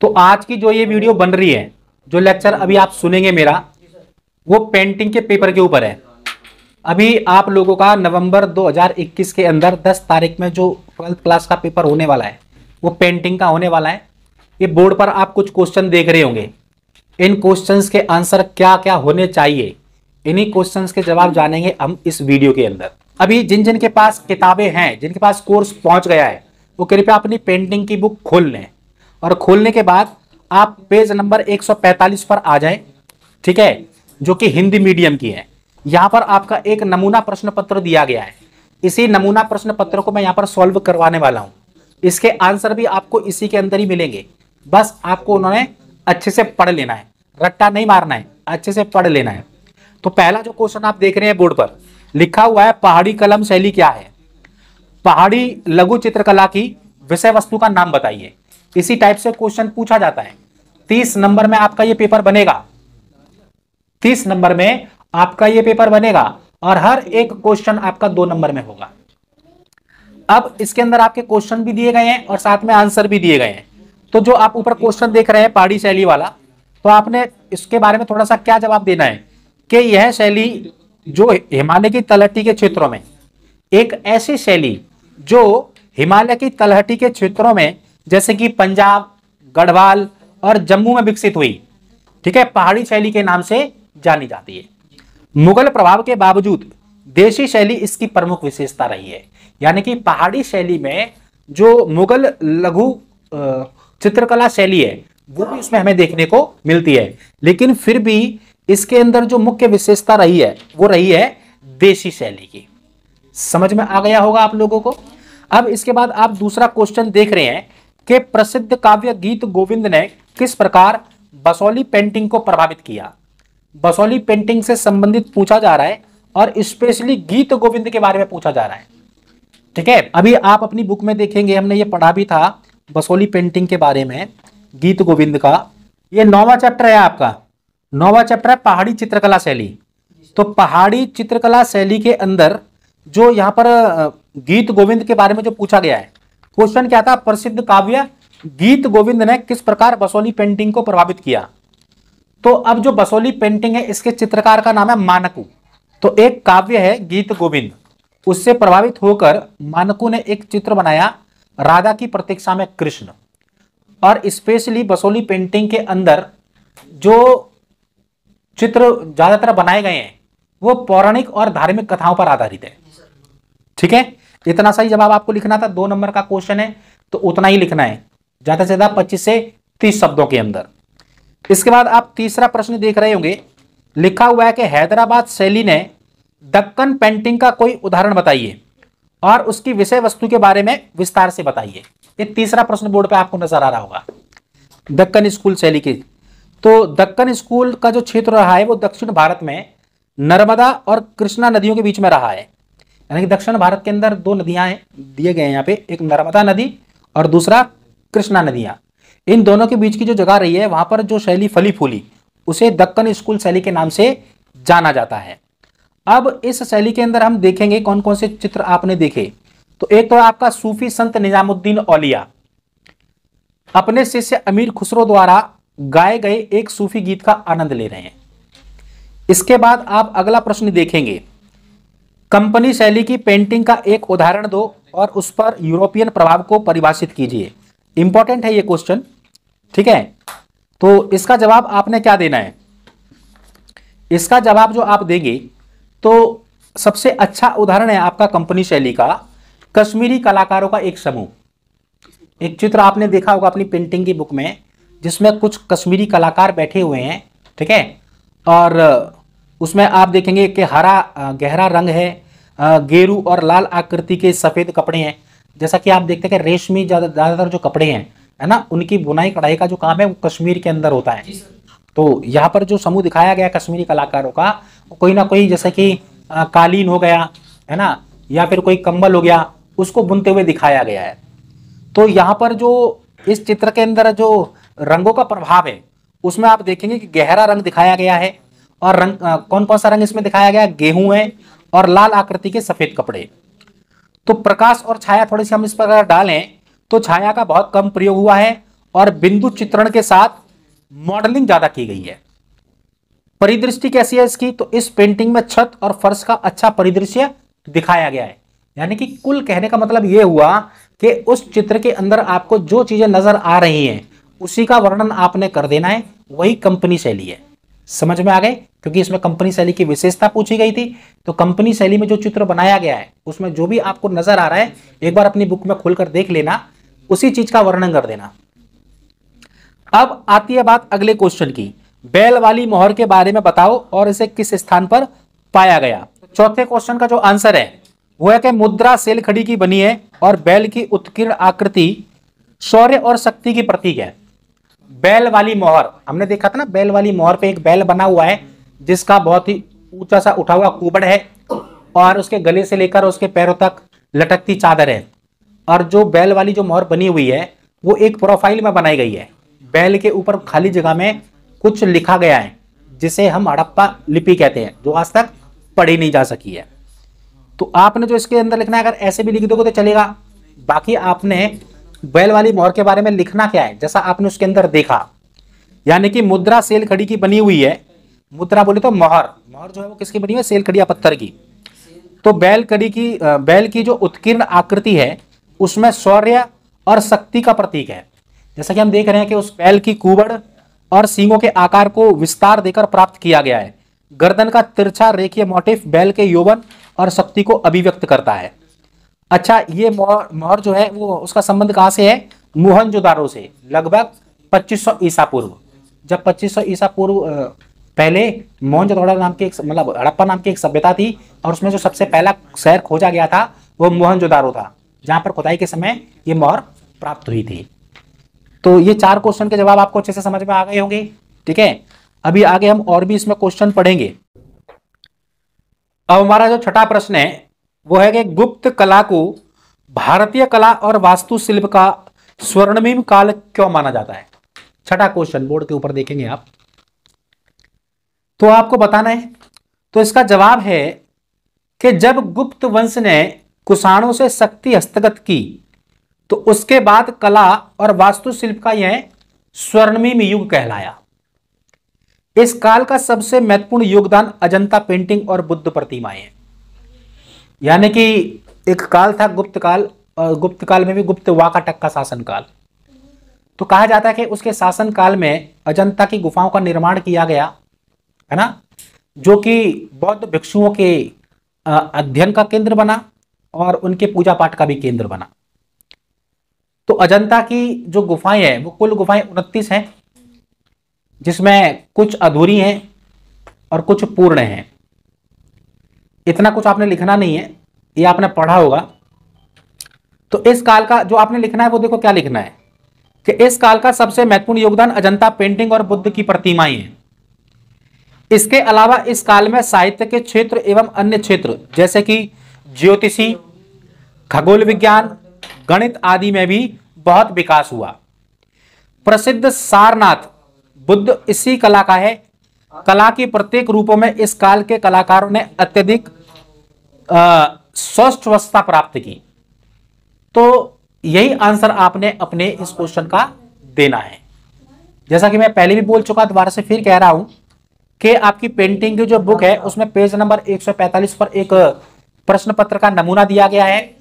तो आज की जो ये वीडियो बन रही है, जो लेक्चर अभी आप सुनेंगे मेरा, वो पेंटिंग के पेपर के ऊपर है। अभी आप लोगों का नवंबर 2021 के अंदर 10 तारीख में जो 12th क्लास का पेपर होने वाला है वो पेंटिंग का होने वाला है। ये बोर्ड पर आप कुछ क्वेश्चन देख रहे होंगे, इन क्वेश्चंस के आंसर क्या क्या होने चाहिए, इन्हीं क्वेश्चंस के जवाब जानेंगे हम इस वीडियो के अंदर। अभी जिन जिन के पास किताबें हैं, जिनके पास कोर्स पहुंच गया है, वो कृपया अपनी पेंटिंग की बुक खोल लें और खोलने के बाद आप पेज नंबर 145 पर आ जाएं, ठीक है, जो कि हिंदी मीडियम की है। यहां पर आपका एक नमूना प्रश्न पत्र दिया गया है। इसी नमूना प्रश्न पत्र को मैं यहां पर सॉल्व करवाने वाला हूं। इसके आंसर भी आपको इसी के अंदर ही मिलेंगे। बस आपको उन्होंने अच्छे से पढ़ लेना है, रट्टा नहीं मारना है, अच्छे से पढ़ लेना है। तो पहला जो क्वेश्चन आप देख रहे हैं बोर्ड पर लिखा हुआ है, पहाड़ी कलम शैली क्या है? पहाड़ी लघु चित्रकला की विषय वस्तु का नाम बताइए। इसी टाइप से क्वेश्चन पूछा जाता है। 30 नंबर में आपका ये पेपर बनेगा, 30 नंबर में आपका ये पेपर बनेगा और हर एक क्वेश्चन आपका 2 नंबर में होगा। अब इसके अंदर आपके क्वेश्चन भी दिए गए हैं और साथ में आंसर भी दिए गए हैं। तो जो आप ऊपर क्वेश्चन देख रहे हैं पहाड़ी शैली वाला, तो आपने इसके बारे में थोड़ा सा क्या जवाब देना है कि यह शैली जो हिमालय की तलहटी के क्षेत्रों में, एक ऐसी शैली जो हिमालय की तलहटी के क्षेत्रों में जैसे कि पंजाब, गढ़वाल और जम्मू में विकसित हुई, ठीक है, पहाड़ी शैली के नाम से जानी जाती है। मुगल प्रभाव के बावजूद देशी शैली इसकी प्रमुख विशेषता रही है। यानी कि पहाड़ी शैली में जो मुगल लघु चित्रकला शैली है वो भी इसमें हमें देखने को मिलती है, लेकिन फिर भी इसके अंदर जो मुख्य विशेषता रही है वो रही है देशी शैली की। समझ में आ गया होगा आप लोगों को। अब इसके बाद आप दूसरा क्वेश्चन देख रहे हैं कि प्रसिद्ध काव्य गीत गोविंद ने किस प्रकार बसोली पेंटिंग को प्रभावित किया। बसोली पेंटिंग से संबंधित पूछा जा रहा है और स्पेशली गीत गोविंद के बारे में पूछा जा रहा है, ठीक है। अभी आप अपनी बुक में देखेंगे, हमने ये पढ़ा भी था बसोली पेंटिंग के बारे में, गीत गोविंद का। ये 9वां चैप्टर है आपका, 9वां चैप्टर है पहाड़ी चित्रकला शैली। तो पहाड़ी चित्रकला शैली के अंदर जो यहाँ पर गीत गोविंद के बारे में जो पूछा गया है, क्वेश्चन क्या था, प्रसिद्ध काव्य गीत गोविंद ने किस प्रकार बसोली पेंटिंग को प्रभावित किया। तो अब जो बसोली पेंटिंग है इसके चित्रकार का नाम है मानकू। तो एक काव्य है गीत गोविंद, उससे प्रभावित होकर मानकू ने एक चित्र बनाया राधा की प्रतीक्षा में कृष्ण। और स्पेशली बसोली पेंटिंग के अंदर जो चित्र ज्यादातर बनाए गए हैं वो पौराणिक और धार्मिक कथाओं पर आधारित है, ठीक है। इतना सही जवाब आपको लिखना था। 2 नंबर का क्वेश्चन है तो उतना ही लिखना है, ज्यादा से ज्यादा 25 से 30 शब्दों के अंदर। इसके बाद आप तीसरा प्रश्न देख रहे होंगे, लिखा हुआ है कि हैदराबाद शैली ने दक्कन पेंटिंग का कोई उदाहरण बताइए और उसकी विषय वस्तु के बारे में विस्तार से बताइए। ये तीसरा प्रश्न बोर्ड पे आपको नजर आ रहा होगा, दक्कन स्कूल शैली की। तो दक्कन स्कूल का जो क्षेत्र रहा है वो दक्षिण भारत में नर्मदा और कृष्णा नदियों के बीच में रहा है। यानी कि दक्षिण भारत के अंदर 2 नदियां हैं दिए गए हैं यहाँ पे, एक नर्मदा नदी और दूसरा कृष्णा नदियां। इन दोनों के बीच की जो जगह रही है वहां पर जो शैली फली फूली उसे दक्कन स्कूल शैली के नाम से जाना जाता है। अब इस शैली के अंदर हम देखेंगे कौन कौन से चित्र आपने देखे। तो एक तो आपका सूफी संत निजामुद्दीन औलिया अपने शिष्य अमीर खुसरो द्वारा गाए गए एक सूफी गीत का आनंद ले रहे हैं। इसके बाद आप अगला प्रश्न देखेंगे, कंपनी शैली की पेंटिंग का एक उदाहरण दो और उस पर यूरोपियन प्रभाव को परिभाषित कीजिए। इंपॉर्टेंट है ये क्वेश्चन, ठीक है। तो इसका जवाब आपने क्या देना है, इसका जवाब जो आप देंगे तो सबसे अच्छा उदाहरण है आपका कंपनी शैली का कश्मीरी कलाकारों का एक समूह। एक चित्र आपने देखा होगा अपनी पेंटिंग की बुक में जिसमें कुछ कश्मीरी कलाकार बैठे हुए हैं, ठीक है। और उसमें आप देखेंगे कि हरा गहरा रंग है, गेरू और लाल आकृति के सफेद कपड़े हैं। जैसा कि आप देखते हैं कि रेशमी ज्यादातर जो कपड़े हैं, है ना, उनकी बुनाई कढ़ाई का जो काम है वो कश्मीर के अंदर होता है। तो यहाँ पर जो समूह दिखाया गया कश्मीरी कलाकारों का, कोई ना कोई जैसे कि कालीन हो गया, है ना, या फिर कोई कंबल हो गया, उसको बुनते हुए दिखाया गया है। तो यहाँ पर जो इस चित्र के अंदर जो रंगों का प्रभाव है उसमें आप देखेंगे कि गहरा रंग दिखाया गया है और रंग कौन कौन सा रंग इसमें दिखाया गया है, गेहूं है और लाल आकृति के सफेद कपड़े। तो प्रकाश और छाया थोड़ी सी हम इस पर डालें तो छाया का बहुत कम प्रयोग हुआ है और बिंदु चित्रण के साथ मॉडलिंग ज्यादा की गई है। परिदृष्टि कैसी है इसकी, तो इस पेंटिंग में छत और फर्श का अच्छा परिदृश्य दिखाया गया है। यानी कि कुल कहने का मतलब यह हुआ कि उस चित्र के अंदर आपको जो चीजें नजर आ रही हैं उसी का वर्णन आपने कर देना है, वही कंपनी शैली है। समझ में आ गए, क्योंकि इसमें कंपनी शैली की विशेषता पूछी गई थी। तो कंपनी शैली में जो चित्र बनाया गया है उसमें जो भी आपको नजर आ रहा है एक बार अपनी बुक में खोलकर देख लेना, उसी चीज का वर्णन कर देना। अब आती है बात अगले क्वेश्चन की, बैल वाली मोहर के बारे में बताओ और इसे किस स्थान पर पाया गया। चौथे क्वेश्चन का जो आंसर है वो है कि मुद्रा सेल खड़ी की बनी है और बैल की उत्कीर्ण आकृति शौर्य और शक्ति की प्रतीक है। बैल वाली मोहर हमने देखा था ना, बैल वाली मोहर पे एक बैल बना हुआ है जिसका बहुत ही ऊंचा सा उठा हुआ कुबड़ है और उसके गले से लेकर उसके पैरों तक लटकती चादर है। और जो बैल वाली जो मोहर बनी हुई है वो एक प्रोफाइल में बनाई गई है। बैल के ऊपर खाली जगह में कुछ लिखा गया है जिसे हम हड़प्पा लिपि कहते हैं, जो आज तक पढ़ी नहीं जा सकी है। तो आपने जो इसके अंदर लिखना है, अगर ऐसे भी लिख दोगे तो चलेगा। बाकी आपने बैल वाली मोहर के बारे में लिखना क्या है, जैसा आपने उसके अंदर देखा, यानी कि मुद्रा सेल खड़ी की बनी हुई है। मुद्रा बोले तो मोहर, मोहर जो है वो किसकी बनी हुई है, सेल खड़ी या पत्थर की। तो बैल की जो उत्कीर्ण आकृति है उसमें शौर्य और शक्ति का प्रतीक है। जैसा कि हम देख रहे हैं कि उस बैल की कुबड़ और सींगों के आकार को विस्तार देकर प्राप्त किया गया है। गर्दन का तिरछा रेखीय मोटिफ बैल के यौवन और शक्ति को अभिव्यक्त करता है। अच्छा, ये मोहर जो है वो उसका संबंध कहां से है, मोहनजोदारो से, लगभग 2500 ईसा पूर्व। जब 2500 ईसा पूर्व पहले मोहनजोदारो नाम की एक मतलब हड़प्पा नाम की एक सभ्यता थी और उसमें जो सबसे पहला शहर खोजा गया था वो मोहनजोदारो था, जहां पर खुदाई के समय ये मोहर प्राप्त हुई थी। तो ये 4 क्वेश्चन के जवाब आपको अच्छे से समझ में आ गए होंगे। ठीक है, अभी आगे हम और भी इसमें क्वेश्चन पढ़ेंगे। अब हमारा जो छठा प्रश्न है वो है कि गुप्त कला को भारतीय कला और वास्तुशिल्प का स्वर्णिम काल क्यों माना जाता है। छठा क्वेश्चन बोर्ड के ऊपर देखेंगे आप, तो आपको बताना है। तो इसका जवाब है कि जब गुप्त वंश ने कुषाणों से शक्ति हस्तगत की तो उसके बाद कला और वास्तुशिल्प का यह स्वर्णिम युग कहलाया। इस काल का सबसे महत्वपूर्ण योगदान अजंता पेंटिंग और बुद्ध प्रतिमाएं हैं। यानी कि एक काल था गुप्त काल, और गुप्त काल में भी गुप्त वाकाटक का शासन काल। तो कहा जाता है कि उसके शासन काल में अजंता की गुफाओं का निर्माण किया गया है ना, जो कि बौद्ध भिक्षुओं के अध्ययन का केंद्र बना और उनके पूजा पाठ का भी केंद्र बना। तो अजंता की जो गुफाएं हैं वो कुल गुफाएं 29 हैं, जिसमें कुछ अधूरी हैं और कुछ पूर्ण हैं। इतना कुछ आपने लिखना नहीं है, ये आपने पढ़ा होगा। तो इस काल का जो आपने लिखना है वो देखो क्या लिखना है कि इस काल का सबसे महत्वपूर्ण योगदान अजंता पेंटिंग और बुद्ध की प्रतिमाएं हैं। इसके अलावा इस काल में साहित्य के क्षेत्र एवं अन्य क्षेत्र जैसे कि ज्योतिषी, खगोल विज्ञान, गणित आदि में भी बहुत विकास हुआ। प्रसिद्ध सारनाथ बुद्ध इसी कला का है। कला की प्रत्येक रूपों में इस काल के कलाकारों ने अत्यधिक सौष्ठवता प्राप्त की। तो यही आंसर आपने अपने इस क्वेश्चन का देना है। जैसा कि मैं पहले भी बोल चुका, दोबारा से फिर कह रहा हूं कि आपकी पेंटिंग की जो बुक है उसमें पेज नंबर 145 पर एक प्रश्न पत्र का नमूना दिया गया है।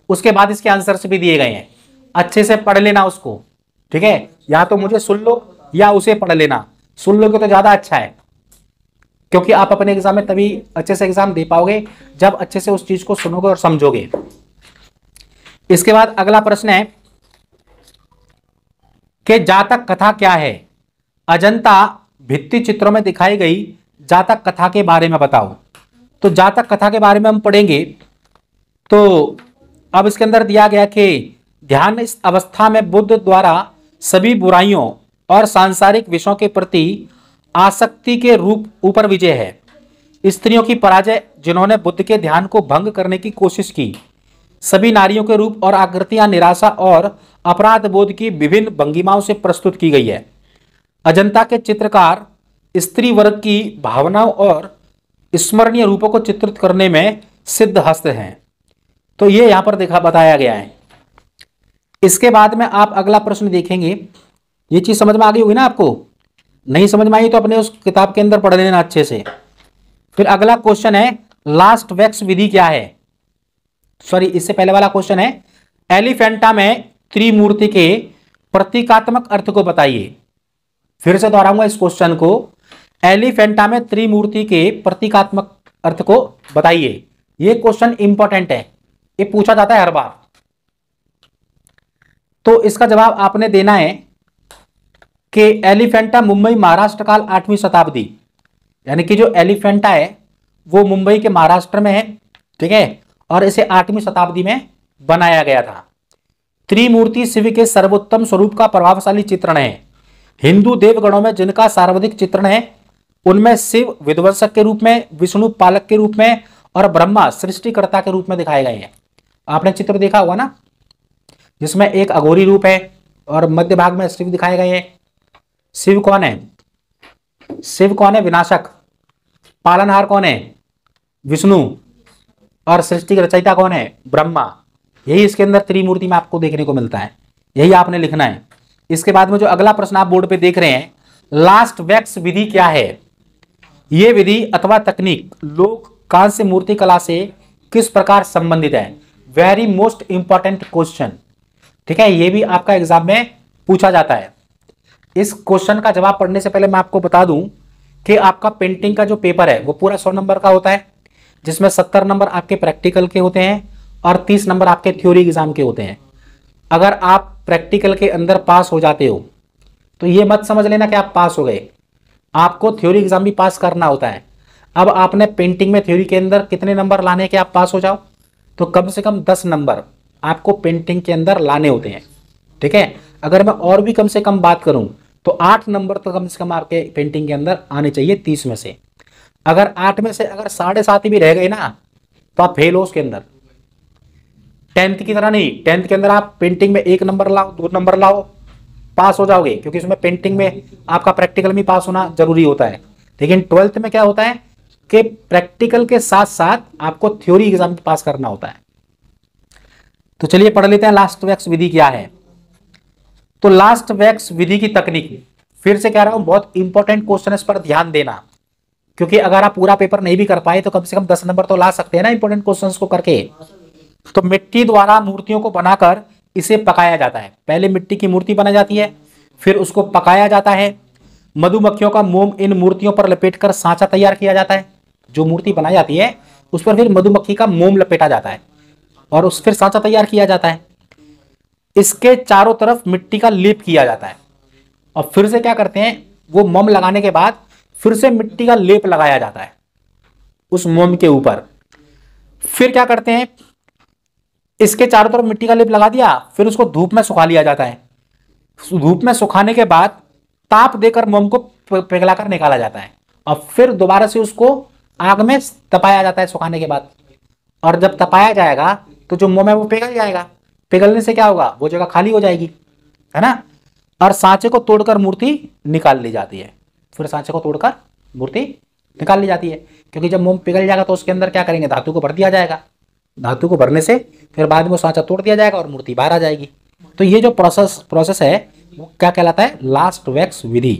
उसके बाद इसके आंसर्स भी दिए गए हैं, अच्छे से पढ़ लेना उसको। ठीक है, या तो मुझे सुन लो या उसे पढ़ लेना। सुन लोगे तो ज्यादा अच्छा है, क्योंकि आप अपने एग्जाम में तभी अच्छे से एग्जाम दे पाओगे जब अच्छे से उस चीज को सुनोगे और समझोगे। इसके बाद अगला प्रश्न है कि जातक कथा क्या है। अजंता भित्ति चित्रों में दिखाई गई जातक कथा के बारे में बताओ। तो जातक कथा के बारे में हम पढ़ेंगे। तो अब इसके अंदर दिया गया कि ध्यान इस अवस्था में बुद्ध द्वारा सभी बुराइयों और सांसारिक विषयों के प्रति आसक्ति के रूप ऊपर विजय है। स्त्रियों की पराजय जिन्होंने बुद्ध के ध्यान को भंग करने की कोशिश की। सभी नारियों के रूप और आकृतियां निराशा और अपराध बोध की विभिन्न भंगिमाओं से प्रस्तुत की गई है। अजंता के चित्रकार स्त्री वर्ग की भावनाओं और स्मरणीय रूपों को चित्रित करने में सिद्ध हस्त हैं। तो ये यहां पर देखा बताया गया है। इसके बाद में आप अगला प्रश्न देखेंगे ये चीज समझ में आ गई होगी ना आपको? नहीं समझ में आई तो अपने उस किताब के अंदर पढ़ लेना अच्छे से। फिर अगला क्वेश्चन है लास्ट वैक्स विधि क्या है? सॉरी, इससे पहले वाला क्वेश्चन है एलिफेंटा में त्रिमूर्ति के प्रतीकात्मक अर्थ को बताइए। फिर से दोहराऊंगा इस क्वेश्चन को, एलिफेंटा में त्रिमूर्ति के प्रतीकात्मक अर्थ को बताइए। ये क्वेश्चन इंपॉर्टेंट है, ये पूछा जाता है हर बार। तो इसका जवाब आपने देना है कि एलिफेंटा मुंबई महाराष्ट्र काल 8वीं शताब्दी, यानी कि जो एलिफेंटा है वो मुंबई के महाराष्ट्र में है, ठीक है, और इसे 8वीं शताब्दी में बनाया गया था। त्रिमूर्ति शिव के सर्वोत्तम स्वरूप का प्रभावशाली चित्रण है। हिंदू देवगणों में जिनका सर्वाधिक चित्रण है उनमें शिव विध्वंसक के रूप में, विष्णु पालक के रूप में और ब्रह्मा सृष्टिकर्ता के रूप में दिखाए गए हैं। आपने चित्र देखा होगा ना, जिसमें एक अघोरी रूप है और मध्य भाग में शिव दिखाए गए हैं। शिव कौन है? शिव कौन है? विनाशक। पालनहार कौन है? विष्णु। और सृष्टि के रचयिता कौन है? ब्रह्मा। यही इसके अंदर त्रिमूर्ति में आपको देखने को मिलता है, यही आपने लिखना है। इसके बाद में जो अगला प्रश्न आप बोर्ड पे देख रहे हैं, लास्ट वैक्स विधि क्या है? यह विधि अथवा तकनीक लोक कांस्य मूर्ति कला से किस प्रकार संबंधित है? वेरी मोस्ट इंपॉर्टेंट क्वेश्चन, ठीक है, ये भी आपका एग्जाम में पूछा जाता है। इस क्वेश्चन का जवाब पढ़ने से पहले मैं आपको बता दूं कि आपका पेंटिंग का जो पेपर है वो पूरा 100 नंबर का होता है, जिसमें 70 नंबर आपके प्रैक्टिकल के होते हैं और 30 नंबर आपके थ्योरी एग्जाम के होते हैं। अगर आप प्रैक्टिकल के अंदर पास हो जाते हो तो ये मत समझ लेना कि आप पास हो गए, आपको थ्योरी एग्जाम भी पास करना होता है। अब आपने पेंटिंग में थ्योरी के अंदर कितने नंबर लाने के आप पास हो जाओ, तो कम से कम 10 नंबर आपको पेंटिंग के अंदर लाने होते हैं, ठीक है। अगर मैं और भी कम से कम बात करूं तो 8 नंबर तो कम से कम आपके पेंटिंग के अंदर आने चाहिए 30 में से। अगर 8 में से अगर 7.5 भी रह गए ना तो आप फेल हो उसके अंदर। 10th की तरह नहीं, 10th के अंदर आप पेंटिंग में 1 नंबर लाओ, 2 नंबर लाओ, पास हो जाओगे, क्योंकि इसमें पेंटिंग में आपका प्रैक्टिकल में पास होना जरूरी होता है। लेकिन 12th में क्या होता है कि प्रैक्टिकल के साथ साथ आपको थ्योरी एग्जाम भी पास करना होता है। तो चलिए पढ़ लेते हैं लास्ट वैक्स विधि क्या है। तो लास्ट वैक्स विधि की तकनीक, फिर से कह रहा हूं बहुत इंपॉर्टेंट क्वेश्चन है, इस पर ध्यान देना, क्योंकि अगर आप पूरा पेपर नहीं भी कर पाए तो कम से कम 10 नंबर तो ला सकते हैं ना इंपॉर्टेंट क्वेश्चंस को करके। तो मिट्टी द्वारा मूर्तियों को बनाकर इसे पकाया जाता है। पहले मिट्टी की मूर्ति बनाई जाती है, फिर उसको पकाया जाता है। मधुमक्खियों का मोम इन मूर्तियों पर लपेटकर सांचा तैयार किया जाता है। जो मूर्ति बनाई जाती है उस पर फिर मधुमक्खी का मोम लपेटा जाता है और उस फिर सांचा तैयार किया जाता है। इसके चारों तरफ मिट्टी का लेप किया जाता है और फिर से क्या करते हैं, वो मोम लगाने के बाद फिर से मिट्टी का लेप लगाया जाता है उस मोम के ऊपर। फिर क्या करते हैं, इसके चारों तरफ मिट्टी का लेप लगा दिया, फिर उसको धूप में सुखा लिया जाता है। धूप में सुखाने के बाद ताप देकर मोम को पिघलाकर निकाला जाता है और फिर दोबारा से उसको आग में तपाया जाता है सुखाने के बाद। और जब तपाया जाएगा तो जो मोम है वो पिघल जाएगा। पिघलने से क्या होगा, वो जगह खाली हो जाएगी, है ना। और सांचे को तोड़कर मूर्ति निकाल ली जाती है। फिर सांचे को तोड़कर मूर्ति निकाल ली जाती है, क्योंकि जब मोम पिघल जाएगा तो उसके अंदर क्या करेंगे, धातु को भर दिया जाएगा। धातु को भरने से फिर बाद में वो सांचा तोड़ दिया जाएगा और मूर्ति बाहर आ जाएगी। तो ये जो प्रोसेस है वो क्या कहलाता है, लास्ट वैक्स विधि।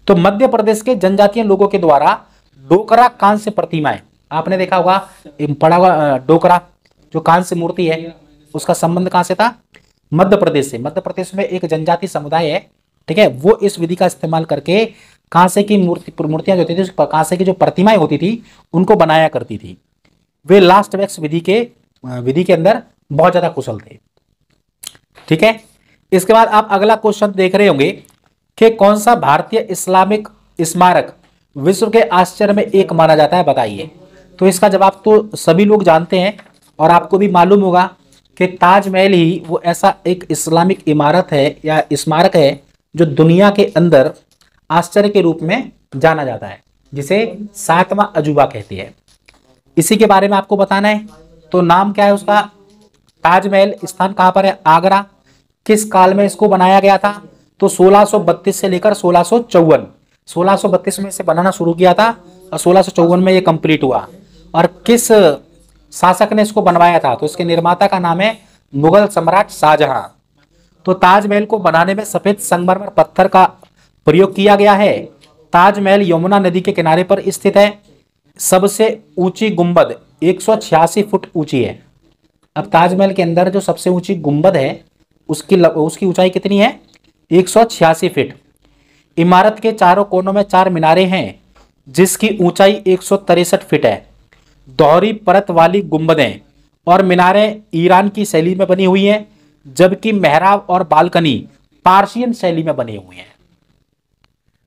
तो मध्य प्रदेश के जनजातीय लोगों के द्वारा डोकरा कांस्य प्रतिमाएं, आपने देखा होगा पड़ा हुआ डोकरा जो कांस्य मूर्ति है, उसका संबंध कहां से था, मध्य प्रदेश से। मध्य प्रदेश में एक जनजाति समुदाय है, ठीक है, वो इस विधि का इस्तेमाल करके कांसे की मूर्तियां जो होती थी, कांसे की जो प्रतिमाएं होती थी उनको बनाया करती थी। वे लास्ट वैक्स विधि के अंदर बहुत ज्यादा कुशल थे, ठीक है। इसके बाद आप अगला क्वेश्चन देख रहे होंगे कि कौन सा भारतीय इस्लामिक स्मारक विश्व के आश्चर्य में एक माना जाता है, बताइए। तो इसका जवाब तो सभी लोग जानते हैं और आपको भी मालूम होगा कि ताजमहल ही वो ऐसा एक इस्लामिक इमारत है या स्मारक है जो दुनिया के अंदर आश्चर्य के रूप में जाना जाता है, जिसे 7वां अजूबा कहते हैं। इसी के बारे में आपको बताना है। तो नाम क्या है उसका, ताजमहल स्थान कहां पर है, आगरा। किस काल में इसको बनाया गया था, तो 1632 से लेकर 1654। 1632 में इसे बनाना शुरू किया था और 1654 में ये कंप्लीट हुआ। और किस शासक ने इसको बनवाया था, तो इसके निर्माता का नाम है मुगल सम्राट शाहजहां। तो ताजमहल को बनाने में सफेद संगमरमर पत्थर का प्रयोग किया गया है। ताजमहल यमुना नदी के किनारे पर स्थित है। सबसे ऊंची गुंबद 186 फुट ऊंची है। अब ताजमहल के अंदर जो सबसे ऊंची गुंबद है उसकी ऊंचाई कितनी है? 186 फीट। इमारत के चारों कोनों में 4 मीनारें हैं जिसकी ऊंचाई 163 फीट है। दोहरी परत वाली गुंबदें और मीनारें ईरान की शैली में बनी हुई हैं, जबकि मेहराब और बालकनी पार्शियन शैली में बनी हुई हैं।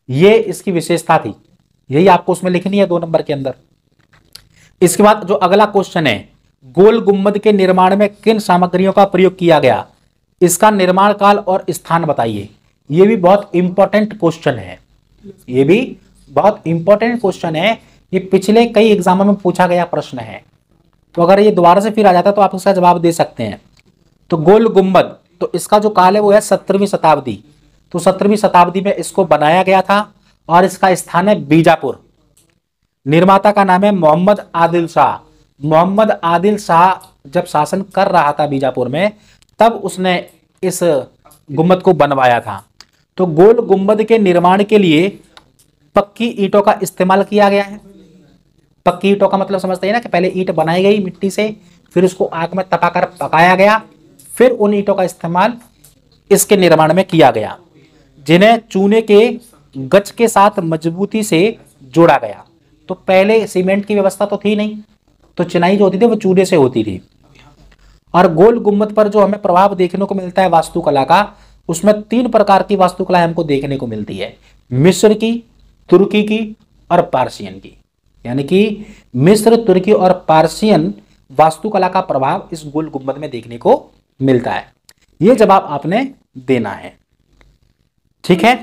ये इसकी विशेषता थी, यही आपको उसमें लिखनी है 2 नंबर के अंदर। इसके बाद जो अगला क्वेश्चन है, गोल गुंबद के निर्माण में किन सामग्रियों का प्रयोग किया गया? इसका निर्माण काल और स्थान बताइए। यह भी बहुत इंपॉर्टेंट क्वेश्चन है, ये भी बहुत इंपॉर्टेंट क्वेश्चन है। ये पिछले कई एग्जामों में पूछा गया प्रश्न है, तो अगर ये दोबारा से फिर आ जाता तो आप इसका जवाब दे सकते हैं। तो गोल गुंबद, तो इसका जो काल है वो है 17वीं शताब्दी। तो 17वीं शताब्दी में इसको बनाया गया था और इसका स्थान है बीजापुर। निर्माता का नाम है मोहम्मद आदिल शाह। मोहम्मद आदिल शाह जब शासन कर रहा था बीजापुर में, तब उसने इस गुंबद को बनवाया था। तो गोल गुंबद के निर्माण के लिए पक्की ईंटों का इस्तेमाल किया गया है। पक्की ईंटों का मतलब समझते हैं ना कि पहले ईंट बनाई गई मिट्टी से, फिर उसको आग में तपाकर पकाया गया, फिर उन ईंटों का इस्तेमाल इसके निर्माण में किया गया, जिन्हें चूने के गच के साथ मजबूती से जोड़ा गया। तो पहले सीमेंट की व्यवस्था तो थी नहीं, तो चिनाई जो होती थी वो चूने से होती थी। और गोल गुंबद पर जो हमें प्रभाव देखने को मिलता है वास्तुकला का, उसमें 3 प्रकार की वास्तुकला हमको देखने को मिलती है, मिस्र की, तुर्की की और पार्सियन की। यानी कि मिस्र, तुर्की और पार्सियन वास्तुकला का प्रभाव इस गोल गुंबद में देखने को मिलता है। यह जवाब आपने देना है, ठीक है।